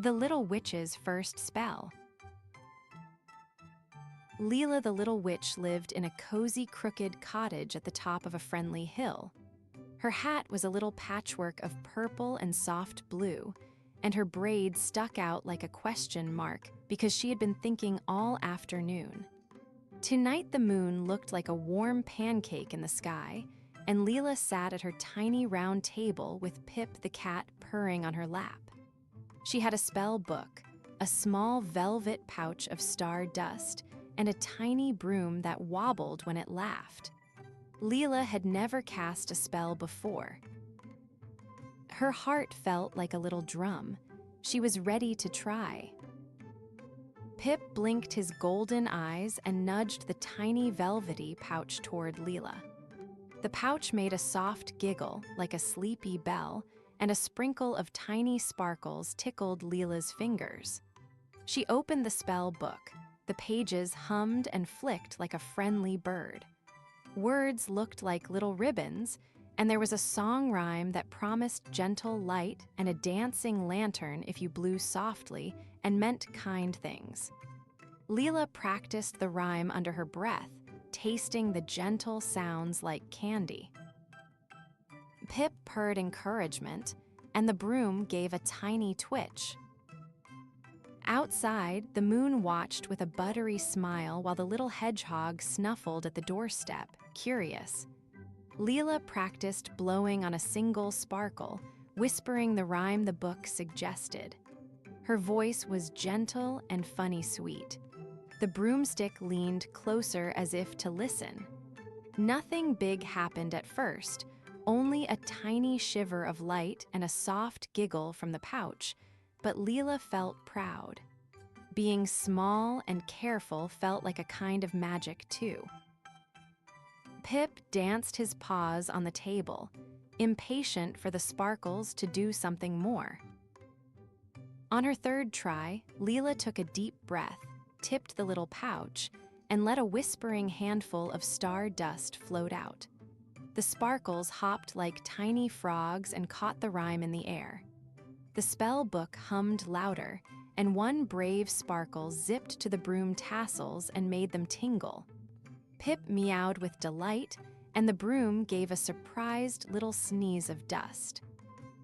The Little Witch's First Spell. Lila the Little Witch lived in a cozy, crooked cottage at the top of a friendly hill. Her hat was a little patchwork of purple and soft blue, and her braids stuck out like a question mark because she had been thinking all afternoon. Tonight the moon looked like a warm pancake in the sky, and Lila sat at her tiny round table with Pip the cat purring on her lap. She had a spell book, a small velvet pouch of star dust, and a tiny broom that wobbled when it laughed. Lila had never cast a spell before. Her heart felt like a little drum. She was ready to try. Pip blinked his golden eyes and nudged the tiny velvety pouch toward Lila. The pouch made a soft giggle like a sleepy bell, and a sprinkle of tiny sparkles tickled Lila's fingers. She opened the spell book. The pages hummed and flicked like a friendly bird. Words looked like little ribbons, and there was a song rhyme that promised gentle light and a dancing lantern if you blew softly and meant kind things. Lila practiced the rhyme under her breath, tasting the gentle sounds like candy. Pip purred encouragement, and the broom gave a tiny twitch. Outside, the moon watched with a buttery smile while the little hedgehog snuffled at the doorstep, curious. Lila practiced blowing on a single sparkle, whispering the rhyme the book suggested. Her voice was gentle and funny sweet. The broomstick leaned closer as if to listen. Nothing big happened at first, only a tiny shiver of light and a soft giggle from the pouch, but Lila felt proud. Being small and careful felt like a kind of magic, too. Pip danced his paws on the table, impatient for the sparkles to do something more. On her third try, Lila took a deep breath, tipped the little pouch, and let a whispering handful of star dust float out. The sparkles hopped like tiny frogs and caught the rhyme in the air. The spell book hummed louder, and one brave sparkle zipped to the broom tassels and made them tingle. Pip meowed with delight, and the broom gave a surprised little sneeze of dust.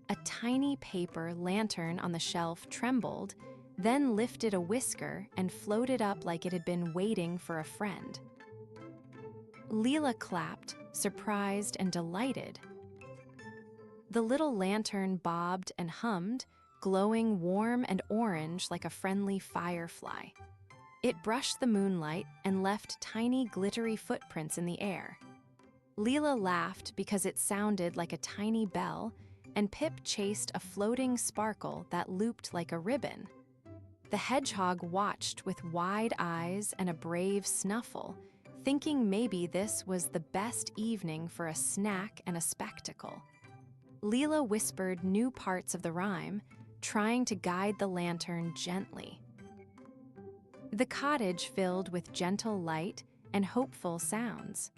A tiny paper lantern on the shelf trembled, then lifted a whisker and floated up like it had been waiting for a friend. Lila clapped, surprised and delighted. The little lantern bobbed and hummed, glowing warm and orange like a friendly firefly. It brushed the moonlight and left tiny glittery footprints in the air. Lila laughed because it sounded like a tiny bell, and Pip chased a floating sparkle that looped like a ribbon. The hedgehog watched with wide eyes and a brave snuffle, thinking maybe this was the best evening for a snack and a spectacle. Lila whispered new parts of the rhyme, trying to guide the lantern gently. The cottage filled with gentle light and hopeful sounds.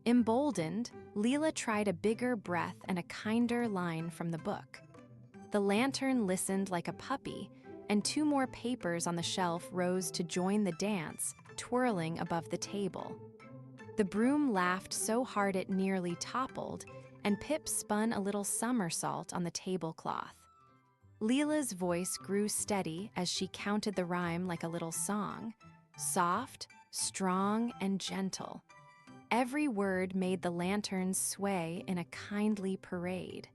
Emboldened, Lila tried a bigger breath and a kinder line from the book. The lantern listened like a puppy, and two more papers on the shelf rose to join the dance, twirling above the table. The broom laughed so hard it nearly toppled, and Pip spun a little somersault on the tablecloth. Lila's voice grew steady as she counted the rhyme like a little song, soft, strong, and gentle. Every word made the lanterns sway in a kindly parade.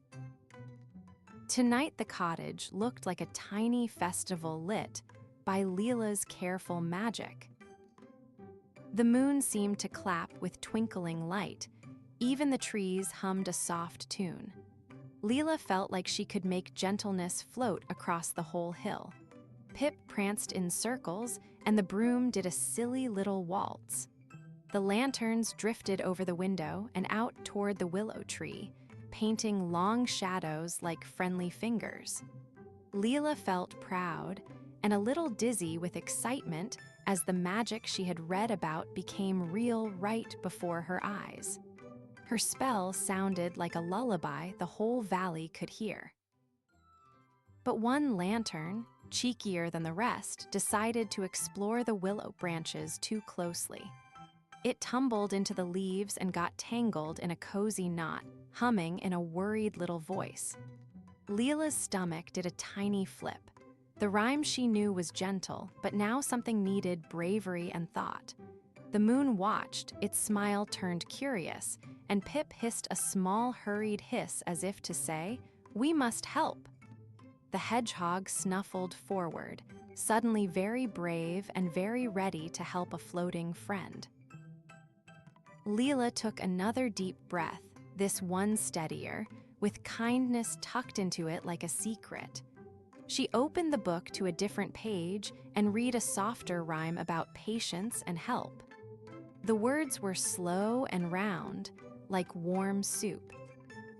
Tonight the cottage looked like a tiny festival lit by Lila's careful magic. The moon seemed to clap with twinkling light. Even the trees hummed a soft tune. Lila felt like she could make gentleness float across the whole hill. Pip pranced in circles, and the broom did a silly little waltz. The lanterns drifted over the window and out toward the willow tree, painting long shadows like friendly fingers. Lila felt proud and a little dizzy with excitement as the magic she had read about became real right before her eyes. Her spell sounded like a lullaby the whole valley could hear. But one lantern, cheekier than the rest, decided to explore the willow branches too closely. It tumbled into the leaves and got tangled in a cozy knot, humming in a worried little voice. Lila's stomach did a tiny flip. The rhyme she knew was gentle, but now something needed bravery and thought. The moon watched, its smile turned curious, and Pip hissed a small, hurried hiss as if to say, "We must help." The hedgehog snuffled forward, suddenly very brave and very ready to help a floating friend. Lila took another deep breath, this one steadier, with kindness tucked into it like a secret. She opened the book to a different page and read a softer rhyme about patience and help. The words were slow and round, like warm soup.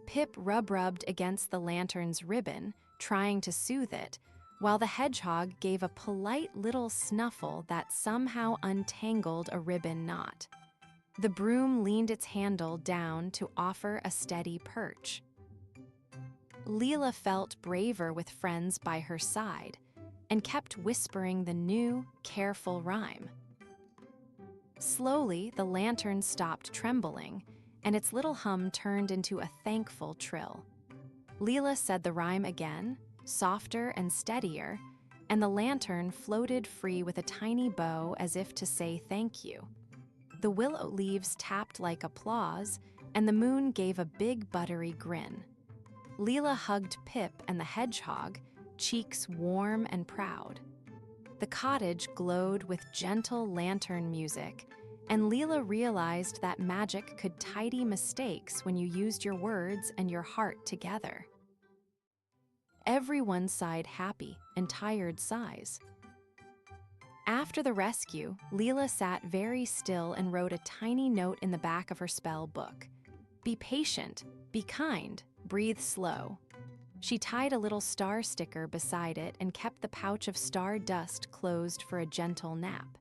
Pip rubbed against the lantern's ribbon, trying to soothe it, while the hedgehog gave a polite little snuffle that somehow untangled a ribbon knot. The broom leaned its handle down to offer a steady perch. Lila felt braver with friends by her side and kept whispering the new, careful rhyme. Slowly, the lantern stopped trembling, and its little hum turned into a thankful trill. Lila said the rhyme again, softer and steadier, and the lantern floated free with a tiny bow as if to say thank you. The willow leaves tapped like applause, and the moon gave a big buttery grin. Lila hugged Pip and the hedgehog, cheeks warm and proud. The cottage glowed with gentle lantern music, and Lila realized that magic could tidy mistakes when you used your words and your heart together. Everyone sighed happy and tired sighs. After the rescue, Lila sat very still and wrote a tiny note in the back of her spell book. "Be patient, be kind, breathe slow." She tied a little star sticker beside it and kept the pouch of star dust closed for a gentle nap.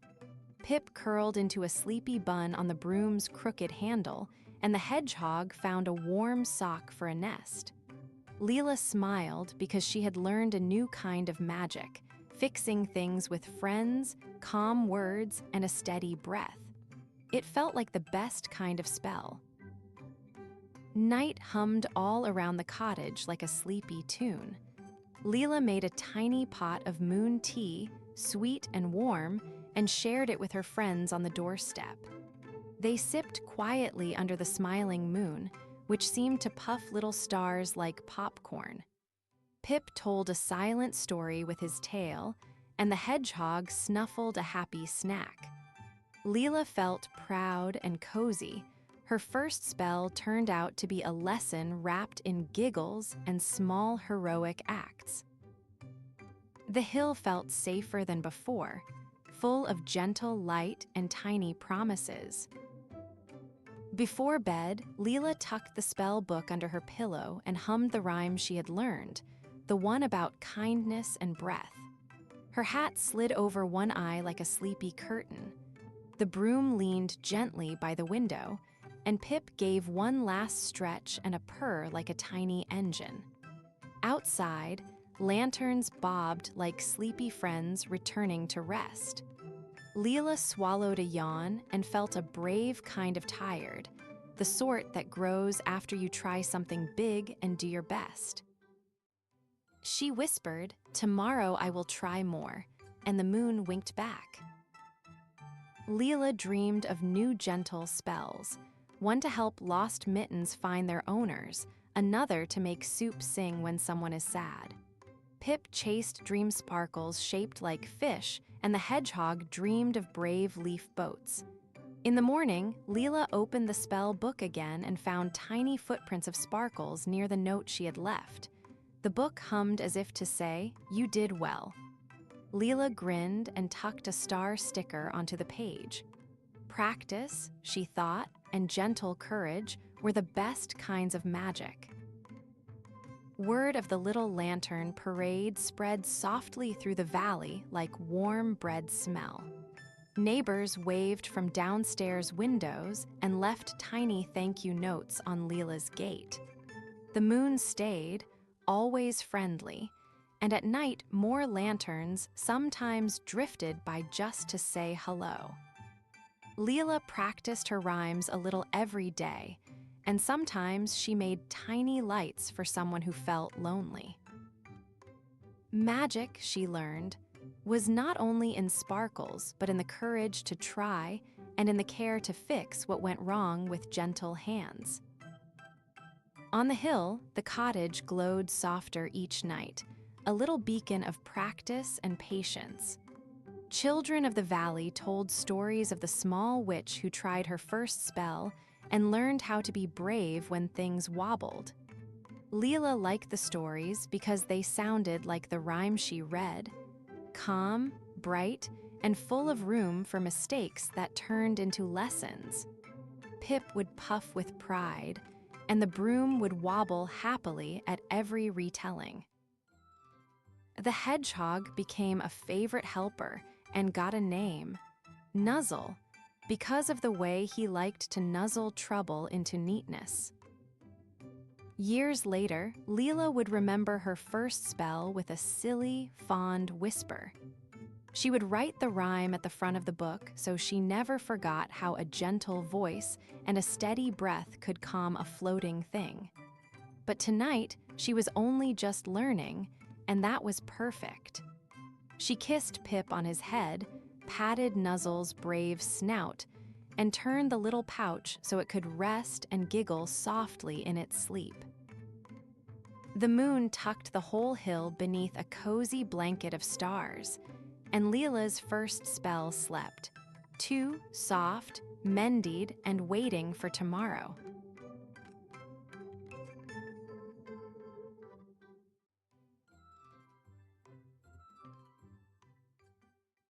Pip curled into a sleepy bun on the broom's crooked handle, and the hedgehog found a warm sock for a nest. Lila smiled because she had learned a new kind of magic, fixing things with friends, calm words, and a steady breath. It felt like the best kind of spell. Night hummed all around the cottage like a sleepy tune. Lila made a tiny pot of moon tea, sweet and warm, and shared it with her friends on the doorstep. They sipped quietly under the smiling moon, which seemed to puff little stars like popcorn. Pip told a silent story with his tail, and the hedgehog snuffled a happy snack. Lila felt proud and cozy. Her first spell turned out to be a lesson wrapped in giggles and small heroic acts. The hill felt safer than before, full of gentle light and tiny promises. Before bed, Lila tucked the spell book under her pillow and hummed the rhyme she had learned, the one about kindness and breath. Her hat slid over one eye like a sleepy curtain. The broom leaned gently by the window, and Pip gave one last stretch and a purr like a tiny engine. Outside, lanterns bobbed like sleepy friends returning to rest. Lila swallowed a yawn and felt a brave kind of tired, the sort that grows after you try something big and do your best. She whispered, "Tomorrow I will try more," and the moon winked back. Lila dreamed of new gentle spells, one to help lost mittens find their owners, another to make soup sing when someone is sad. Pip chased dream sparkles shaped like fish, and the hedgehog dreamed of brave leaf boats. In the morning, Lila opened the spell book again and found tiny footprints of sparkles near the note she had left. The book hummed as if to say, "You did well." Lila grinned and tucked a star sticker onto the page. Practice, she thought, and gentle courage were the best kinds of magic. Word of the little lantern parade spread softly through the valley like warm bread smell. Neighbors waved from downstairs windows and left tiny thank you notes on Lila's gate. The moon stayed, always friendly, and at night more lanterns sometimes drifted by just to say hello. Lila practiced her rhymes a little every day, and sometimes she made tiny lights for someone who felt lonely. Magic, she learned, was not only in sparkles, but in the courage to try and in the care to fix what went wrong with gentle hands. On the hill, the cottage glowed softer each night, a little beacon of practice and patience. Children of the valley told stories of the small witch who tried her first spell and learned how to be brave when things wobbled. Lila liked the stories because they sounded like the rhyme she read, calm, bright, and full of room for mistakes that turned into lessons. Pip would puff with pride, and the broom would wobble happily at every retelling. The hedgehog became a favorite helper and got a name, Nuzzle, because of the way he liked to nuzzle trouble into neatness. Years later, Lila would remember her first spell with a silly, fond whisper. She would write the rhyme at the front of the book so she never forgot how a gentle voice and a steady breath could calm a floating thing. But tonight, she was only just learning, and that was perfect. She kissed Pip on his head, patted Nuzzle's brave snout, and turned the little pouch so it could rest and giggle softly in its sleep. The moon tucked the whole hill beneath a cozy blanket of stars, and Lila's first spell slept, too soft, mendied, and waiting for tomorrow.